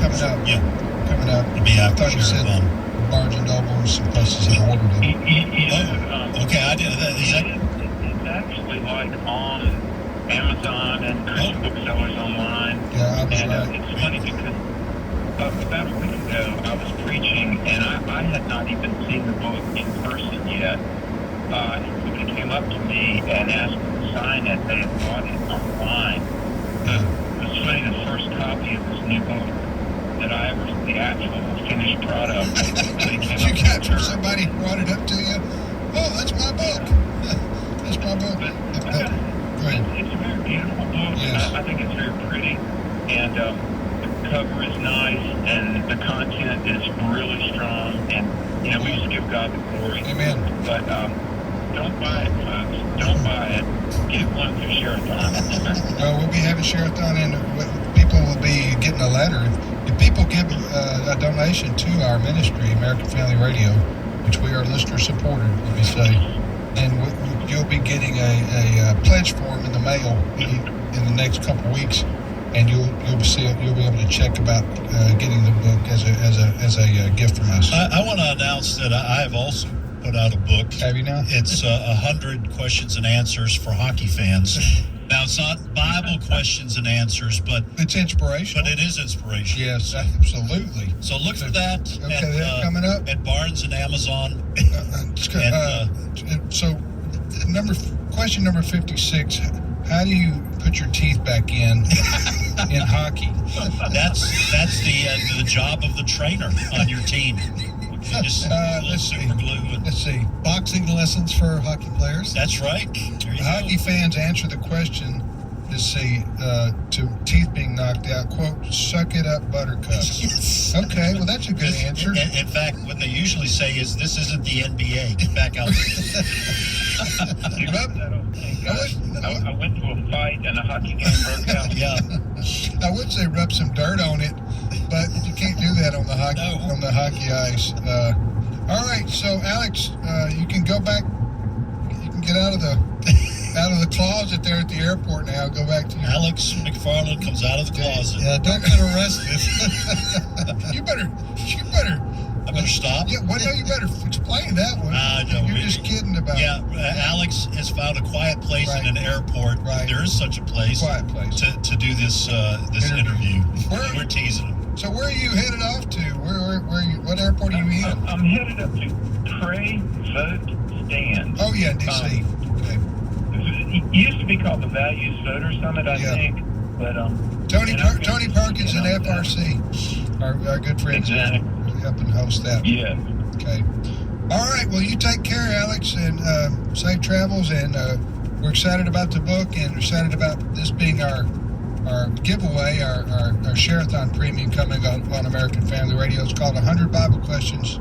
coming up. Yeah. Coming up. It'll be I after thought you said Sherathon. Barnes and Noble and some places have ordered it. Okay, I did that. Is that It's actually like on Amazon and Christian booksellers online. Yeah, I was And right. it's funny because about a week ago I was preaching and I had not even seen the book in person yet. Somebody came up to me and asked me to sign it. They had bought it online. It was funny, the first copy of this new book that I ever, the actual finished product, they came You up got to me. somebody brought it up to you? Oh, that's my book. That's my book. But Go ahead. it's a very beautiful book. Yes. I think it's very pretty, and the cover is nice, and the content is really strong. And we just give God the glory. Amen. But don't buy it, folks. Don't buy it. Get one through Sherathon. Well, we'll be having Sherathon, and people will be getting a letter. If people give a donation to our ministry, American Family Radio, which we are listener supported, let me say, then you'll be getting a pledge form in the mail in the next couple of weeks, and you'll be able to check about getting the book as a gift from us. I want to announce that I have also put out a book. Have you now? It's 100 questions and answers for hockey fans. Now, it's not Bible questions and answers, but It's inspirational. it is inspirational. Yes, absolutely. So look for that Okay, that's coming up. at Barnes and Amazon. So, question number 56. How do you put your teeth back in hockey? That's the job of the trainer on your team. You just Let's see. super glue and Let's see. Boxing lessons for hockey players. that's right. There you Hockey go. fans answer the question. Let's see. To teeth being knocked out. Quote: "Suck it up, Buttercup." Yes. Okay, well that's a good answer. In fact, what they usually say is, "This isn't the NBA. Get back out." You love that old thing, guys. I went to a fight and a hockey game broke out. Yeah. I would say rub some dirt on it, but you can't do that on the hockey No. on the hockey ice. All right, so Alex, you can go back. You can get out of the closet there at the airport now. Go back to your. Alex McFarland comes out of the closet. Yeah, don't get arrested. You better. I better stop. Yeah, well, no, you better explain that one. No, You're just kidding about. Yeah, Alex has found a quiet place Right. in an airport. Right. There is such a place Quiet place. to do this interview. Where- We're teasing him. So where are you headed off to? Where you? What airport are you in? I'm headed up to Pray Vote Stand. Oh yeah, DC. Okay. It used to be called the Values Voter Summit, I Yeah. think. But Tony and I'm gonna- Tony Perkins and FRC, our good friends, Exactly. helping host that. Yeah. Okay. All right. Well, you take care, Alex, and safe travels. And we're excited about the book, and we're excited about this being our giveaway, our Sherathon Premium coming on American Family Radio. It's called 100 Bible Questions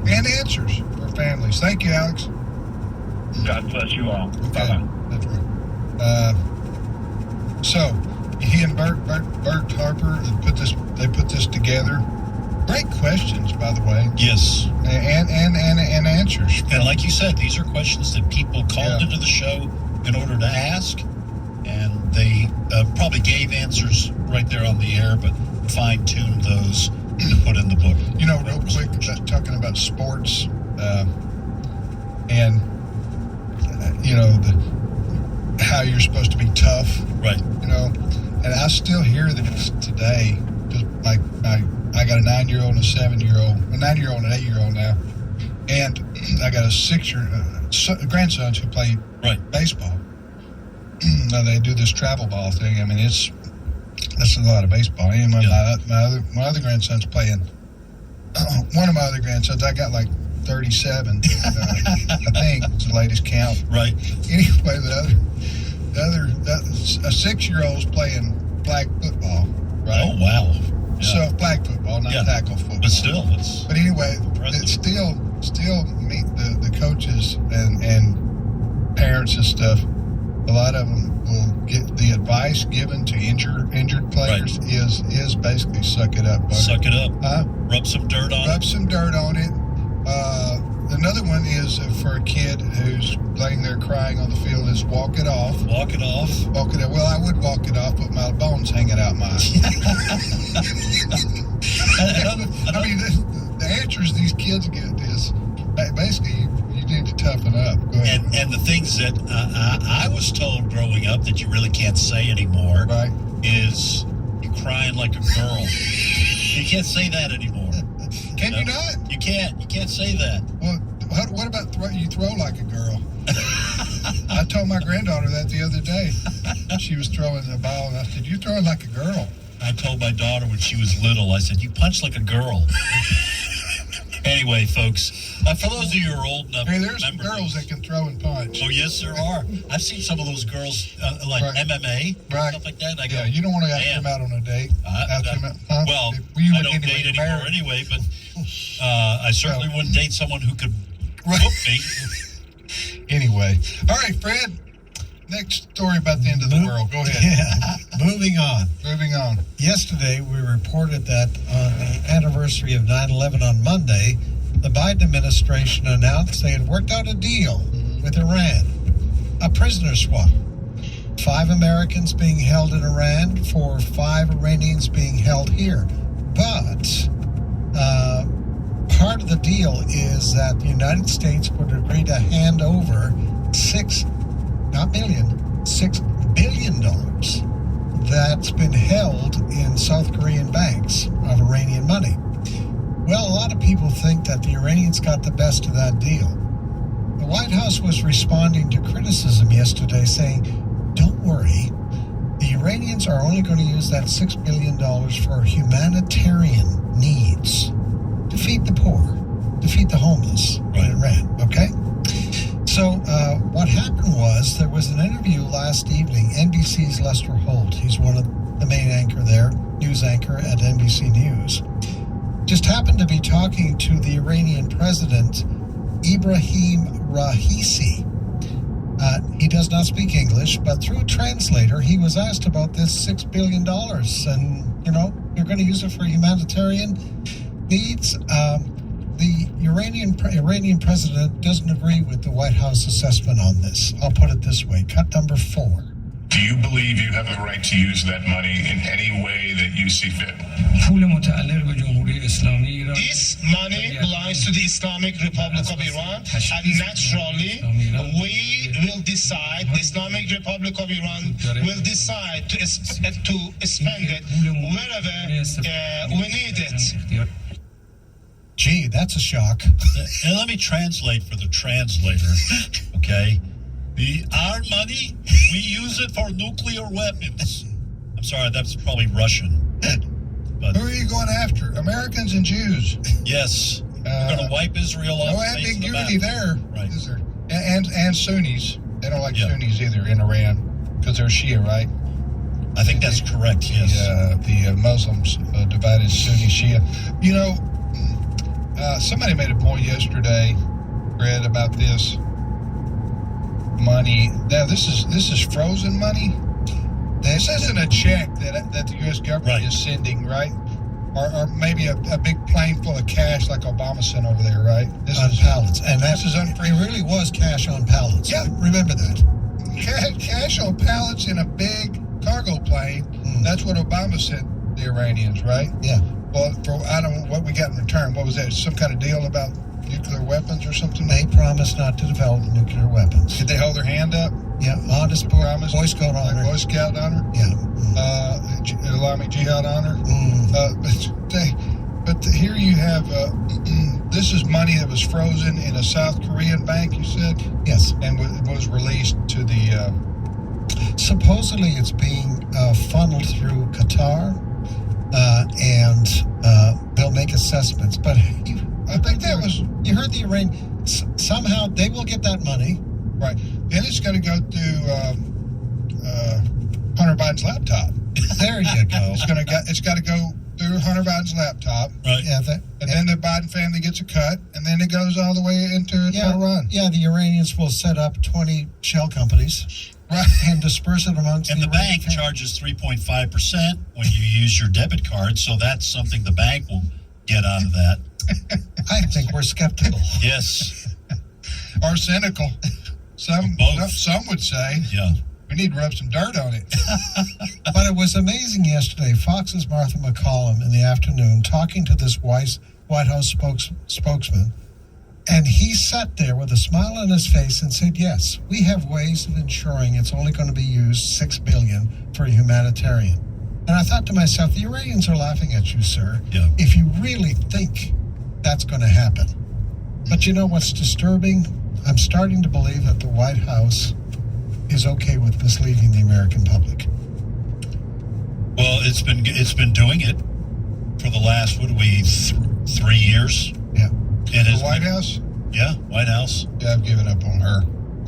and Answers for Families. Thank you, Alex. God bless you all. Okay. Bye-bye. That's right. So he and Bert Harper they put this together. Great questions, by the way, Yes. and answers. And like you said, these are questions that people called Yeah. into the show in order to ask, and they probably gave answers right there on the air, but fine-tuned those to put in the book. You know, real quick, talking about sports, and how you're supposed to be tough. Right. And I still hear this today. Just like I got a 9-year-old and a 7-year-old, a 9-year-old and an 8-year-old now, and I got a 6-year grandsons who play Right. baseball. Now they do this travel ball thing. I mean, that's a lot of baseball. And my other grandson's playing. One of my other grandsons, I got like 37. I think it's the latest count. Right. Anyway, a 6-year-old's playing flag football, right? Oh, wow. Yeah. So flag football, not Yeah. tackle football. But still, it's But anyway, impressive. it's still meet the coaches and parents and stuff. A lot of them will get the advice given to injured players is basically suck it up, buddy. suck it up, Huh? rub some dirt on Rub it. some dirt on it. Another one is for a kid who's laying there crying on the field is walk it off. Walk it off. Walk it off. Well, I would walk it off with my bones hanging out my eye. things that I was told growing up that you really can't say anymore Right. is you're crying like a girl. You can't say that anymore. Can you not? You can't. You can't say that. Well, what about you throw like a girl? I told my granddaughter that the other day. She was throwing the ball, and I said, "You're throwing like a girl." I told my daughter when she was little, I said, "You punch like a girl." Anyway, folks, for those of you who are old enough, Hey, there's some remember girls those. that can throw and punch. Oh, yes, there are. I've seen some of those girls, like Right. MMA, Right. stuff like that. And I go, Yeah, you don't want to ask "Damn." them out on a date. Ask them out, huh? Well, If you I would don't date anymore married. anyway, but I certainly wouldn't date someone who could Right. whoop me. Anyway, all right, Fred. Next story about the end of the world. Go ahead. Yeah. Moving on. Moving on. Yesterday, we reported that on the anniversary of 9/11 on Monday, the Biden administration announced they had worked out a deal with Iran, a prisoner swap. 5 Americans being held in Iran for 5 Iranians being held here. But part of the deal is that the United States would agree to hand over $6 billion that's been held in South Korean banks of Iranian money. Well, a lot of people think that the Iranians got the best of that deal. The White House was responding to criticism yesterday saying, don't worry, the Iranians are only going to use that $6 billion for humanitarian needs to feed the poor, to feed the homeless in Iran, okay? So what happened was there was an interview last evening, NBC's Lester Holt, he's one of the main anchor there, news anchor at NBC News, just happened to be talking to the Iranian president, Ibrahim Raisi. He does not speak English, but through a translator, he was asked about this $6 billion. And, you know, you're going to use it for humanitarian needs. The Iranian president doesn't agree with the White House assessment on this. I'll put it this way. Cut number 4. Do you believe you have a right to use that money in any way that you see fit? This money belongs to the Islamic Republic of Iran, and naturally, we will decide, the Islamic Republic of Iran will decide to spend it wherever we need it. Gee, that's a shock. And let me translate for the translator, okay? Our money, we use it for nuclear weapons. I'm sorry, that's probably Russian. But Who are you going after? Americans and Jews. yes, we're going to wipe Israel off No the face of the ambiguity map. there. Right. Is there? And Sunnis. They don't like Yeah. Sunnis either in Iran because they're Shia, right? I think that's correct, yes. The Muslims divided Sunni Shia. You know, somebody made a point yesterday, Fred, about this money. Now this is frozen money. This isn't a check that the U.S. government Right. is sending, right? Or maybe a big plane full of cash like Obama sent over there, right? This On is pallets. And this is it really was cash on pallets. Yeah. Remember that. cash on pallets in a big cargo plane. That's what Obama sent the Iranians, right? Yeah. Well, I don't know what we got in return. What was that? Some kind of deal about nuclear weapons or something? They promised not to develop nuclear weapons. Did they hold their hand up? Yeah, honest Promise? Boy Scout Like honor. Boy Scout honor? Yeah. Islamic Jihad honor? Mm. But here you have, this is money that was frozen in a South Korean bank, you said? Yes. And was released to the, Supposedly it's being funneled through Qatar, and they'll make assessments. But I think that was, you heard the Iranian. Somehow they will get that money. right. Then it's going to go through Hunter Biden's laptop. There you go. It's got to go through Hunter Biden's laptop. Right. Yeah, And then the Biden family gets a cut, and then it goes all the way into Iran. Yeah, the Iranians will set up 20 shell companies, Right. and disperse it amongst And the Iranian bank families. charges 3.5% when you use your debit card, so that's something the bank will get out of that. I think we're skeptical. Yes. Or cynical. Some would say Yeah. we need to rub some dirt on it. But it was amazing yesterday. Fox's Martha McCallum in the afternoon talking to this White House spokesman, And he sat there with a smile on his face and said, yes, we have ways of ensuring it's only going to be used $6 billion for humanitarian. And I thought to myself, the Iranians are laughing at you, sir, Yeah. if you really think that's going to happen. But you know what's disturbing? I'm starting to believe that the White House is okay with misleading the American public. Well, it's been doing it for the last 3 years. Yeah. It The is White House? Yeah, White House. Yeah, I've given up on her.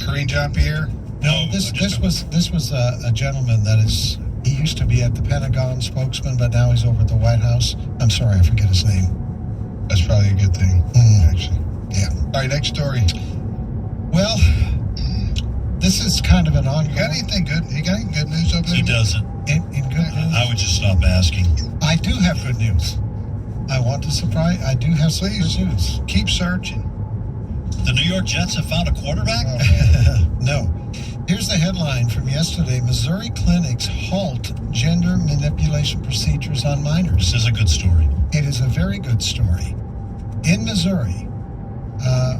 Karine Jean-Pierre? No, This was a gentleman that he used to be at the Pentagon spokesman, but now he's over at the White House. I'm sorry, I forget his name. That's probably a good thing, actually. Yeah. All right, next story. Well, this is kind of an You ongoing. got anything good? You got any good news over there? He doesn't. In good news, I would just stop asking. I do have good news. I want to surprise. I do have some Please. good news. Keep searching. The New York Jets have found a quarterback? Oh, man. No. Here's the headline from yesterday. Missouri clinics halt gender manipulation procedures on minors. This is a good story. It is a very good story. In Missouri,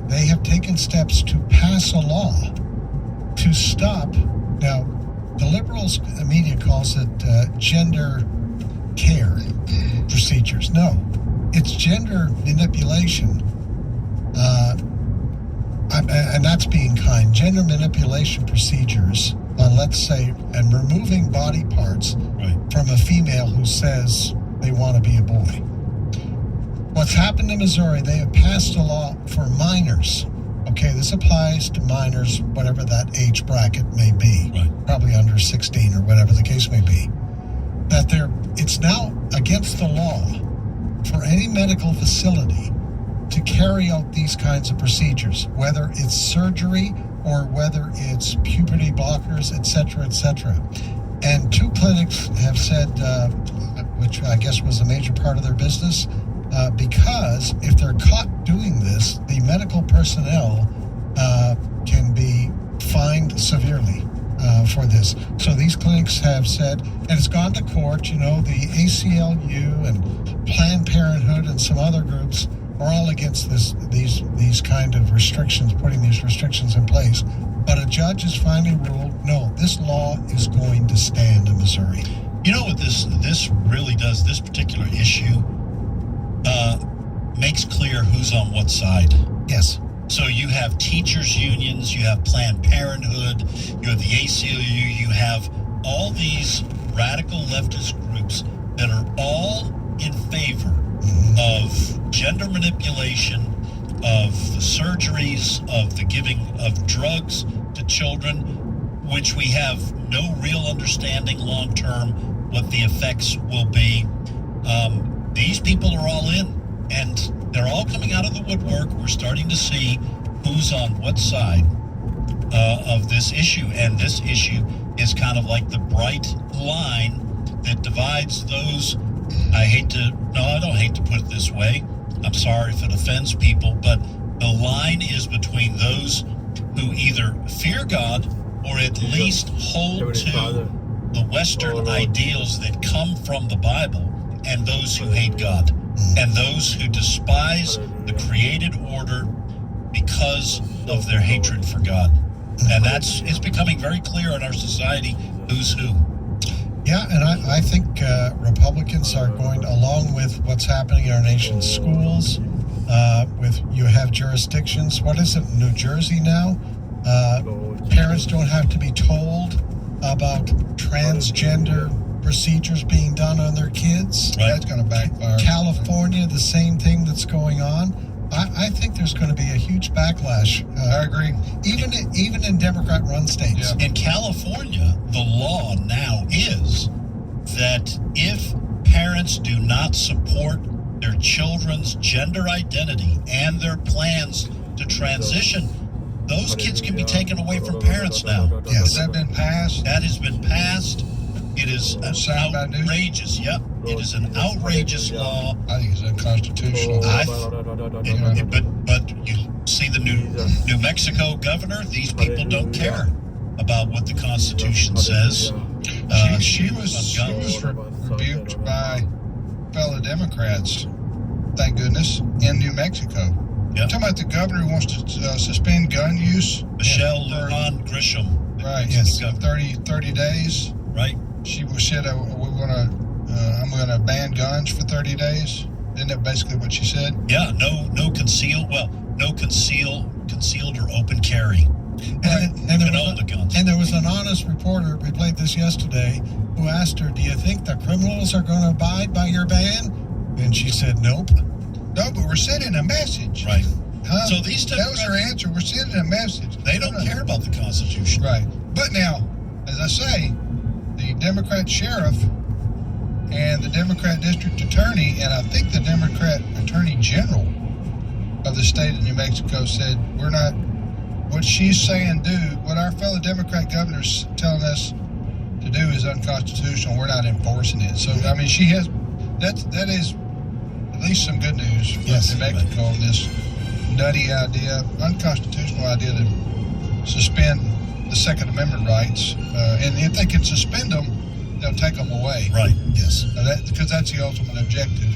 they have taken steps to pass a law to stop. Now, the liberals media calls it gender care procedures. No, it's gender manipulation. And that's being kind. Gender manipulation procedures on, let's say, and removing body parts Right. from a female who says they want to be a boy. What's happened in Missouri, they have passed a law for minors. Okay, this applies to minors, whatever that age bracket may be, Right. probably under 16 or whatever the case may be, that it's now against the law for any medical facility to carry out these kinds of procedures, whether it's surgery or whether it's puberty blockers, etc., etc. And 2 clinics have said, which I guess was a major part of their business, because if they're caught doing this, the medical personnel can be fined severely for this. So these clinics have said, and it's gone to court, you know, the ACLU and Planned Parenthood and some other groups are all against these kind of restrictions, putting these restrictions in place. But a judge has finally ruled, no, this law is going to stand in Missouri. You know what this really does? This particular issue makes clear who's on what side. Yes. So you have teachers' unions, you have Planned Parenthood, you have the ACLU, you have all these radical leftist groups that are all in favor of gender manipulation, of the surgeries, of the giving of drugs to children, which we have no real understanding long term what the effects will be. These people are all in, and they're all coming out of the woodwork. We're starting to see who's on what side of this issue, and this issue is kind of like the bright line that divides those. I don't hate to put it this way. I'm sorry if it offends people, but the line is between those who either fear God or at least hold to the Western ideals that come from the Bible, and those who hate God, and those who despise the created order because of their hatred for God. And it's becoming very clear in our society who's who. Yeah, and I think Republicans are going, along with what's happening in our nation's schools, you have jurisdictions. What is it, New Jersey now? Parents don't have to be told about transgender procedures being done on their kids. Right. That's going to backfire. California, the same thing that's going on. I think there's going to be a huge backlash. I agree. Even in Democrat-run states. Yeah. In California, the law now is that if parents do not support their children's gender identity and their plans to transition, those kids can be taken away from parents now. Has that been passed? That has been passed. It is Signed by Newsom? outrageous. Yep, it is an outrageous law. I think it's unconstitutional. But you see the New Mexico governor. These people don't care about what the Constitution says. She was rebuked by fellow Democrats, thank goodness, in New Mexico. Yeah. Talking about the governor who wants to suspend gun use. Michelle Yeah. Lujan Grisham, Right. Yes. 30 days. right? She said, I'm going to ban guns for 30 days. Isn't that basically what she said? Yeah, no concealed or open carry. And You there can was own the guns. and there was an honest reporter, we played this yesterday, who asked her, do you think the criminals are going to abide by your ban? And she said, nope. No, but we're sending a message. Right. Huh? So these that was her answer. We're sending a message. They don't care about the Constitution. Right. But now, as I say, the Democrat sheriff and the Democrat district attorney, and I think the Democrat attorney general of the state of New Mexico said, we're not, what she's saying do, what our fellow Democrat governor's telling us to do is unconstitutional. We're not enforcing it. So, I mean, she has, that is at least some good news for Yes. New Mexico on this nutty idea, unconstitutional idea to suspend the Second Amendment rights. And if they can suspend them, they'll take them away. Right. Yes. Because that's the ultimate objective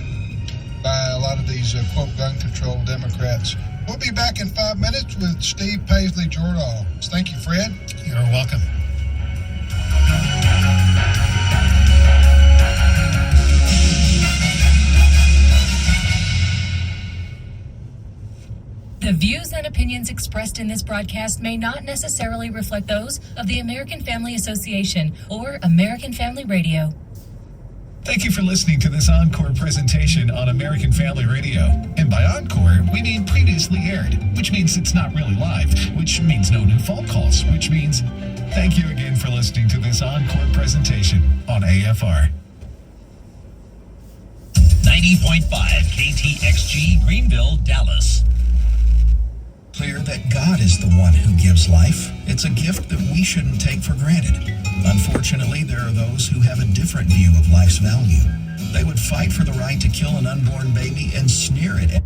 by a lot of these, quote, gun control Democrats. We'll be back in 5 minutes with Steve Paisley Jordahl. Thank you, Fred. You're welcome. The views and opinions expressed in this broadcast may not necessarily reflect those of the American Family Association or American Family Radio. Thank you for listening to this Encore presentation on American Family Radio. And by Encore, we mean previously aired, which means it's not really live, which means no new phone calls, which means thank you again for listening to this Encore presentation on AFR. 90.5 KTXG Greenville, Dallas. Clear that God is the one who gives life. It's a gift that we shouldn't take for granted. Unfortunately, there are those who have a different view of life's value. They would fight for the right to kill an unborn baby and sneer at